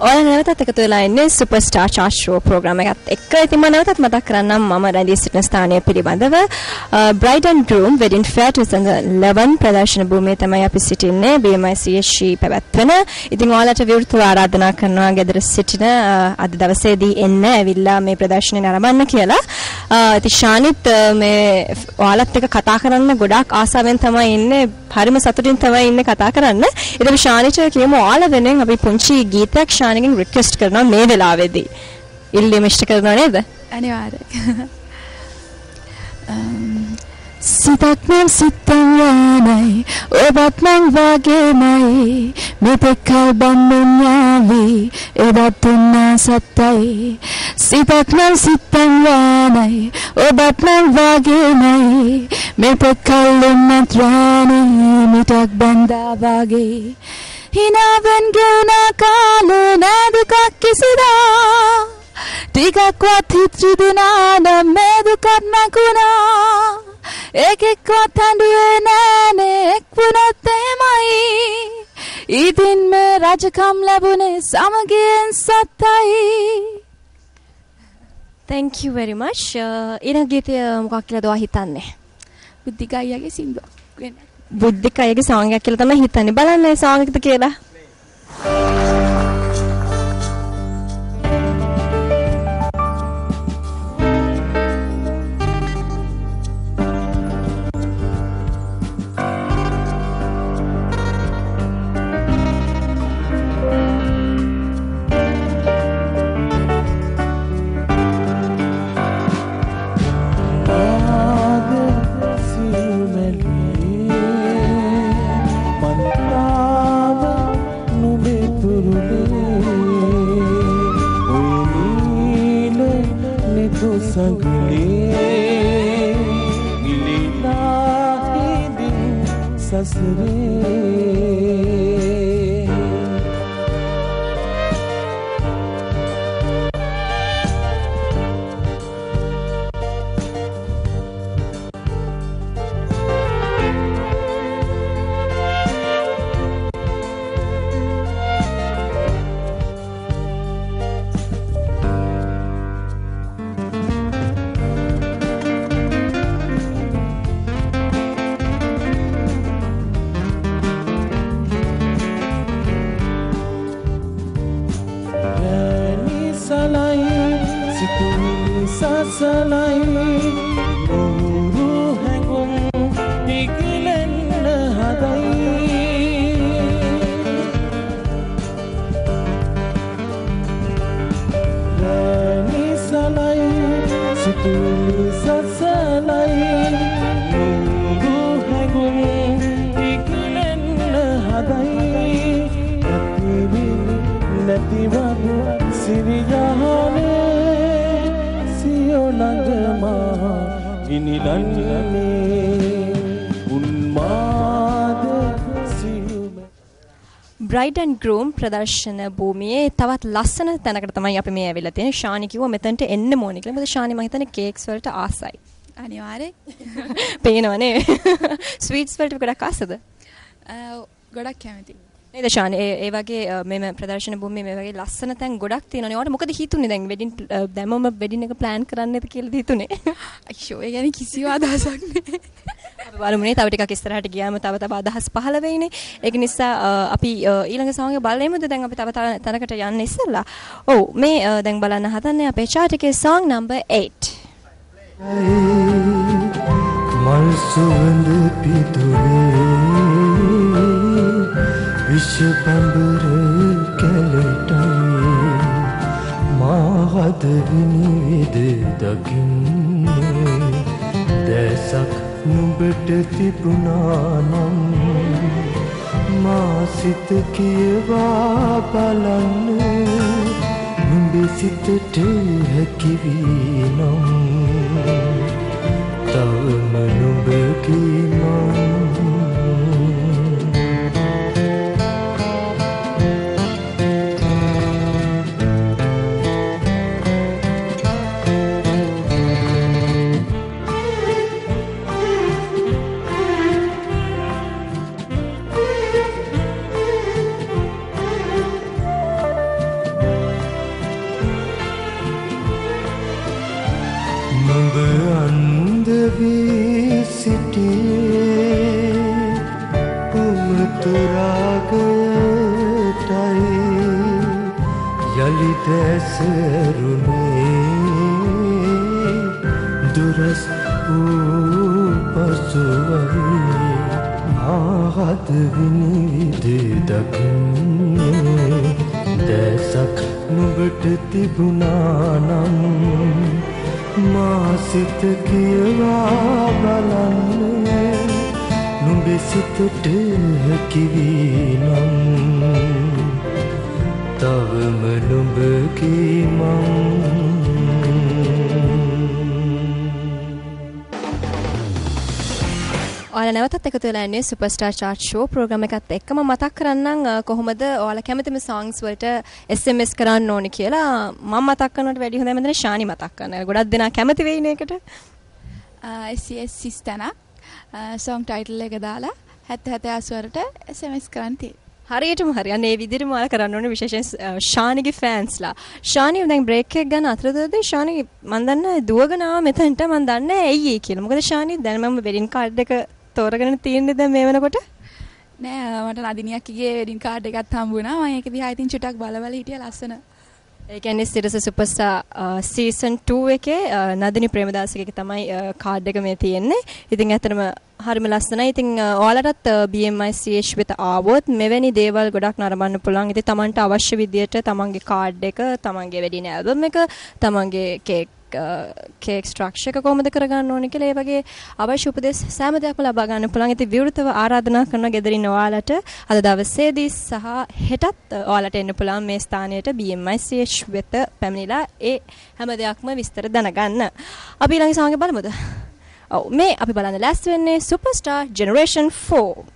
ඔයාලා නැවතත් එකතු වෙලා ඉන්නේ සුපර්ස්ටාර් චාට් ෂෝ ප්‍රෝග්‍රෑම් එකත් එක්ක. ඉතින් මම නැවතත් මතක් කරන්නම් මම රැඳී සිටින ස්ථානය පිළිබඳව Bride and Groom Wedding Fair 2011 ප්‍රදර්ශන භූමියේ තමයි අපි සිටින්නේ BMICSC පැවැත්වෙන. ඉතින් ඔයාලට විවෘතව ආරාධනා කරනවා ගෙදර සිටින අද දවසේදී එන්න ඇවිල්ලා මේ ප්‍රදර්ශනය නරඹන්න කියලා. ඉතින් ශානිත් මේ ඔයාලත් එක්ක කතා කරන්න ගොඩාක් ආසාවෙන් තමයි ඉන්නේ. හරිම සතුටින් තමයි ඉන්නේ කතා කරන්න. ඉතින් අපි ශානිට කියමු ඔයාලා වෙනුවෙන් අපි පුංචි ගීතයක් ශානිගෙන් රික්වෙස්ට් කරනවා මේ වෙලාවේදී. ඉල්ලීම ඉෂ්ට කරනවා නේද? අනිවාර්යයෙන්. සිතක් නම් සිතන් යනයි ඔබත් මං වගේමයි මෙතෙක්කල් බම්බුන් යාවි එදත් උන්නා සත්තයි සිතක් නම් සිතන් යනයි ඔබත් මං වගේමයි මෙතෙක්කල් උන්නත් රාණී මිටක් බැඳා වගේ හිනාවෙන් ගෙවුනා කාලේ නෑදුකක් කිසිදා ටිකක්වත් හිත් රිදුනා නම් මේ දුකත් නැකුණා එකෙක්වත් හඬුවේ නෑනේ එක් වුණොත් එහෙමයි ඉතින් මේ රජකම් ලැබුණේ සමගියෙන් සත්තයි. Thank you very much. ඊළඟ ගීතය මොකක් කියලාද ඔයා හිතන්නේ? බුද්ධික අයියාගේ සින්දුවක් වෙන්න. බුද්ධික අයියාගේ song එකක් කියලා තමයි හිතන්නේ. බලන්න මේ song එකද කියලා. Bride and Groom ප්‍රදර්ශන භූමියේ තවත් ලස්සන තැනකට තමයි අපි මේ ඇවිල්ලා තියෙන්නේ. ශානි කිව්වා මෙතනට එන්න ඕනේ කියලා. මොකද ශානි මම හිතන්නේ කේක්ස් වලට ආසයි. අනිවාර්යයෙන්. පේනවනේ. ස්වීට්ස් වලට ගොඩක් ආසද? ගොඩක් කැමතියි. නේද ශානි? ඒ වගේ මේ ප්‍රදර්ශන භූමියේ මේ වගේ ලස්සන තැන් ගොඩක් තියෙනවනේ. ඔයාලට මොකද හිතුනේ දැන් වෙඩින් දැම්මම වෙඩින් එක ප්ලෑන් කරන්නද කියලා හිතුනේ? අයියෝ ඒ කියන්නේ කිසිම අදහසක් නැහැ. අපි බලමුනේ තව ටිකක් ඉස්සරහට ගියාම තව අදහස් පහළ වෙයිනේ. ඒක නිසා අපි ඊළඟ සෝංග බලෙමුද දැන් අපි තව තැනකට යන්න ඉස්සෙල්ලා. ඔව් මේ දැන් බලන්න හදන්නේ අපේ chart එකේ song number 8. මල් සුවඳ පිදුනේ විශ්ව පඹර කැලටයි මාහද විනිවිද දකින්නේ දැසක් නුඹට තිබුණා නම් මා සිත කියවා බලන්න නුඹේ සිතට හැකි වී නම් තවම නුඹ කීමන් සිටියේ උමතුරාගයටයි යලි දැසරුනේ දුරස් වූ පසුවයි ආහද විනිවිද දකින්නේ දැසක් නුඹට තිබුණා නම් මා සිත කියවා බලන්නේ නුඹේ සිතට කිවී නම් තවම නුඹ කීමං ඔයාලා නැවතත් එකතු වෙලා ඉන්නේ සුපර්ස්ටාර් චාට් ෂෝ ප්‍රෝග්‍රෑම් එකත් එක්කම මතක් කරන්නම් කොහොමද ඔයාලා කැමතිම songs වලට SMS කරන්න ඕනේ කියලා මම මතක් කරනවට වැඩිය හොඳයි මම ශානි මතක් කරනවා. ගොඩක් දෙනා කැමති වෙයි නේකට. SCS සිස්තනක් song title එක දාලා 7080 වලට SMS කරන්න තියෙනවා. හරියටම හරි. අනේ මේ විදිහටම ඔයාලා කරන්න ඕනේ විශේෂයෙන් ශානිගේ ෆෑන්ස්ලා. ශානි දැන් බ්‍රේක් එක ගන්න අතරතුරදී ශානි මම දන්නේ දුවගෙන ආව මෙතනට මම දන්නේ ඇයි ඒ කියලා. මොකද ශානි දැන් මම වෙඩින් කාඩ් එක තෝරගෙන තියෙන්නේ දැන් මේ වෙනකොට නෑ මට නදිනියක්ගේ වෙඩින් කාඩ් එකක් හම්බ වුණා. මම ඒක දිහා ඉතින් චුටක් බලවල හිටියා ලස්සන. ඒ කියන්නේ සිරස සුපර්ස්ටාර් සීසන් 2 එකේ නදිනි ප්‍රේමදාසගේ තමයි කාඩ් එක මේ තියෙන්නේ. ඉතින් ඇත්තටම හරිම ලස්සනයි. ඉතින් ඔයාලටත් BMI CH වෙත ආවොත් මෙවැනි දේවල් ගොඩක් නරඹන්න පුළුවන්. ඉතින් Tamanට අවශ්‍ය විදියට තමන්ගේ කාඩ් එක, තමන්ගේ වෙඩින් ඇල්බම් එක, තමන්ගේ කේක් ස්ට්‍රක්චර් එක කොහොමද කරගන්න ඕනේ කියලා ඒ වගේ අවශ්‍ය උපදෙස් සෑම දෙයක්ම ලබා ගන්න පුළුවන්. ඉතින් විවෘතව ආරාධනා කරනවා ගෙදරින් ඔයාලට අද දවසේදී සහ හෙටත් ඔයාලට එන්න පුළුවන් මේ ස්ථානයට BMI CH වෙත පැමිණිලා ඒ හැම දෙයක්ම විස්තර දැනගන්න. අපි ඊළඟ සාංගේ බලමුද? ඔව් මේ අපි බලන්න ලෑස්ති වෙන්නේ Superstar Generation 4.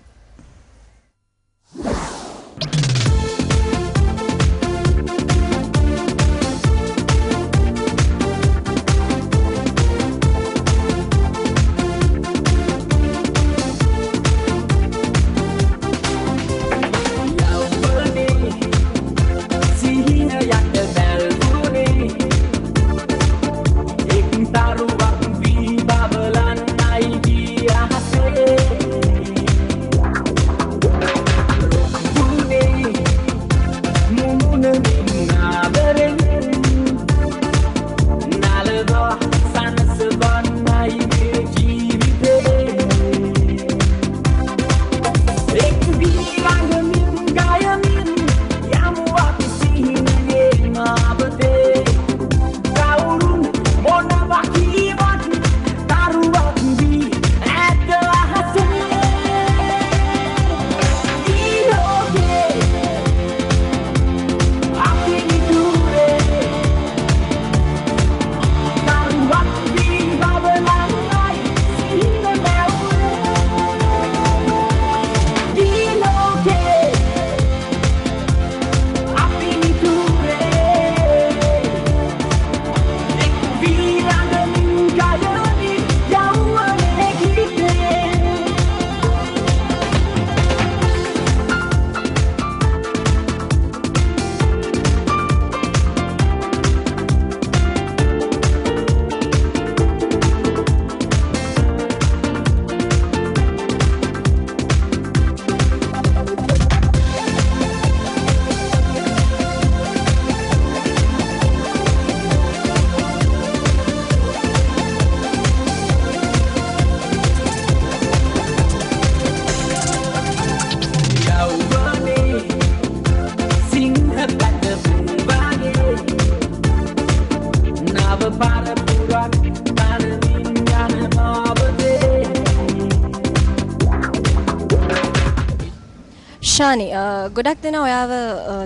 ශානි ගොඩක් දෙනා ඔයාව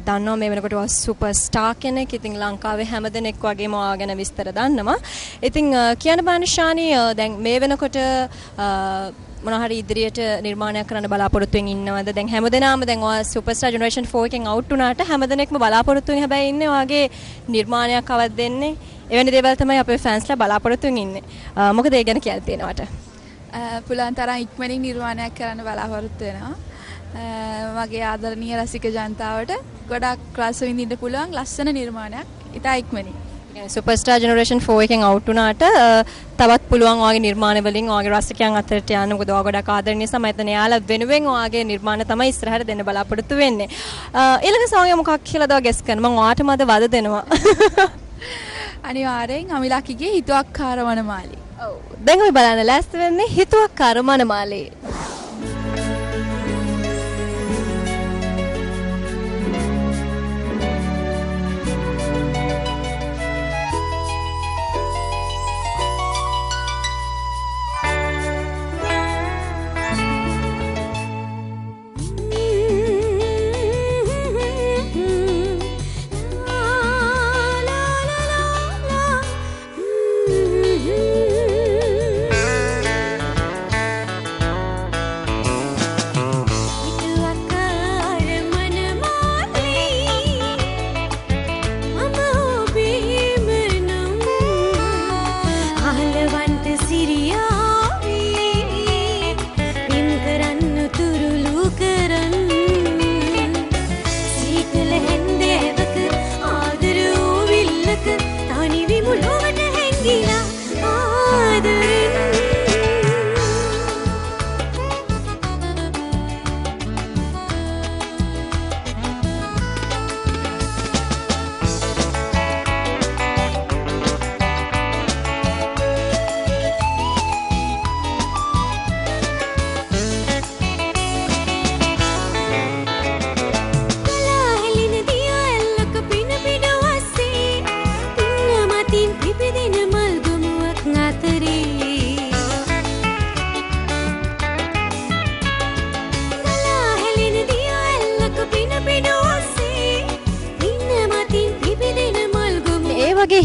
දන්නවා මේ වෙනකොට ඔයා සුපර්ස්ටාර් කෙනෙක්. ඉතින් ලංකාවේ හැමදෙනෙක් වගේම ඔයා ගැන විස්තර දන්නවා. ඉතින් කියන්න බලන්න ශානි දැන් මේ වෙනකොට මොනවා හරි ඉදිරියට නිර්මාණයක් කරන්න බලාපොරොත්තු වෙමින් ඉන්නවද? දැන් හැමදෙනාම දැන් ඔයා සුපර්ස්ටාර් ජෙනරේෂන් 4 එකෙන් අවුට් වුණාට හැමදෙනෙක්ම බලාපොරොත්තු වෙන හැබැයි ඉන්නේ ඔයාගේ නිර්මාණයක් අවද දෙන්නේ. එවැනි දේවල් තමයි අපේ ෆෑන්ස්ලා බලාපොරොත්තු වෙමින් ඉන්නේ. මොකද ඒ ගැන කියලා තියෙනවට? පුළුවන් තරම් ඉක්මනින් නිර්මාණයක් කරන්න බලාපොරොත්තු වෙනවා. මගේ ආදරණීය රසික ජනතාවට ගොඩක් රස විඳින්න පුළුවන් ලස්සන නිර්මාණයක් ඉතා ඉක්මනින්. සුපර්ස්ටාර් ජෙනරේෂන් 4 එකෙන් අවුට් වුණාට තවත් පුළුවන් ඔයගේ නිර්මාණ වලින් ඔයගේ රසිකයන් අතරට යන්න. මොකද ඔය ගොඩක් ආදරණීය නිසා මම හිතන්නේ යාලා වෙනුවෙන් ඔයගේ නිර්මාණ තමයි ඉස්සරහට දෙන්න බලාපොරොත්තු වෙන්නේ. ඊළඟ සෝංගය මොකක් කියලාද ඔය ගෙස් කරන්න. මම ඔයාටම අද වද දෙනවා. අනිවාර්යෙන් අමිලාකිගේ හිතුවක්කාර වනමාලි. ඔව්. දැන් අපි බලන්න ලෑස්ති වෙන්නේ හිතුවක්කාර වනමාලි.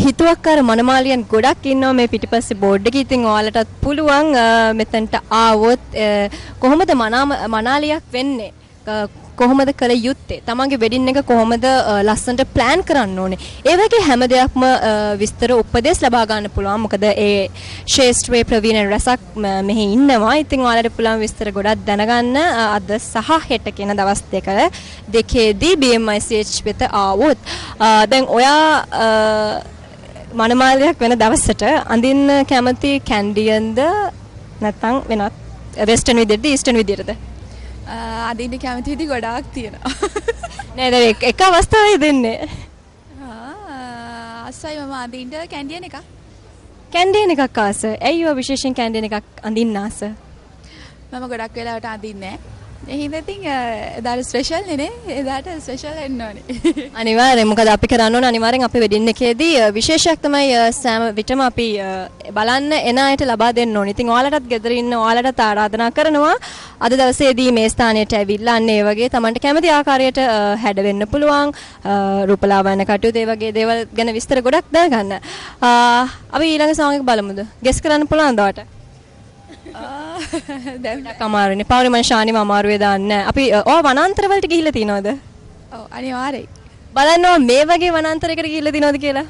හිතුවක්කාර මනමාලියන් ගොඩක් ඉන්නවා මේ පිටිපස්සේ බෝඩ් එකේ. ඉතින් ඔයාලටත් පුළුවන් මෙතනට ආවොත් කොහොමද මනාලියක් වෙන්නේ, කොහොමද කළ යුත්තේ, තමන්ගේ වෙඩින් එක කොහොමද ලස්සනට ප්ලෑන් කරන්න ඕනේ, ඒ වගේ හැම දෙයක්ම විස්තර උපදෙස් ලබා ගන්න පුළුවන්. මොකද ඒ ශේෂ්ත්‍රයේ ප්‍රවීණ රසක් මෙහි ඉන්නවා. ඉතින් ඔයාලට පුළුවන් විස්තර ගොඩක් දැනගන්න අද සහ හෙට කියන දවස් දෙකේදී BMICH වෙත ආවොත්. දැන් ඔයා මනමාලියක් වෙන දවසට අඳින්න කැමති කැන්ඩියන්ද නැත්නම් වෙනත් වෙස්ටර්න් විදියටද ඊස්ටර්න් විදියටද? අඳින්න කැමති විදි ගොඩාක් තියෙනවා. නේද? එක අවස්ථාවේ දෙන්නේ. අස්සයි මම අඳින්න කැන්ඩියන් එකක්. කැන්ඩියන් එකක් ආස. ඇයි ඔය විශේෂයෙන් කැන්ඩියන් එකක් අඳින්න ආස? මම ගොඩක් වෙලාවට අඳින්නේ නැහැ. එහෙනම් ඉතින් එදාට ස්පෙෂල් නේ. එදාට ස්පෙෂල් වෙන්න ඕනේ. අනිවාර්යෙන්. මොකද අපි කරන්න ඕන අනිවාර්යෙන් අපේ වෙඩින් එකේදී විශේෂයක් තමයි සෑම විටම අපි බලන්න එන අයට ලබා දෙන්න ඕනේ. ඉතින් ඔයාලටත් ගෙදර ඉන්න ඔයාලටත් ආරාධනා කරනවා අද දවසේදී මේ ස්ථානයට ඇවිල්ලා අන්න ඒ වගේ Tamanට කැමති ආකාරයට හැඩ වෙන්න පුළුවන් රූපලාවන්‍ය කටයුතු ඒ වගේ දේවල් ගැන විස්තර ගොඩක් දැනගන්න. අපි ඊළඟ සෝංග එක බලමුද? ගෙස් කරන්න පුළුවන්ද ඔයාලට? දැන් අමාරුනේ. පවුනේ මං ශානිම අමාරුවේ දාන්නේ. අපි ඔය වනාන්තර වලට ගිහිල්ලා තියනවද? ඔව් අනිවාර්යයෙන්. බලන්නවා මේ වගේ වනාන්තරයකට ගිහිල්ලා තියනවද කියලා.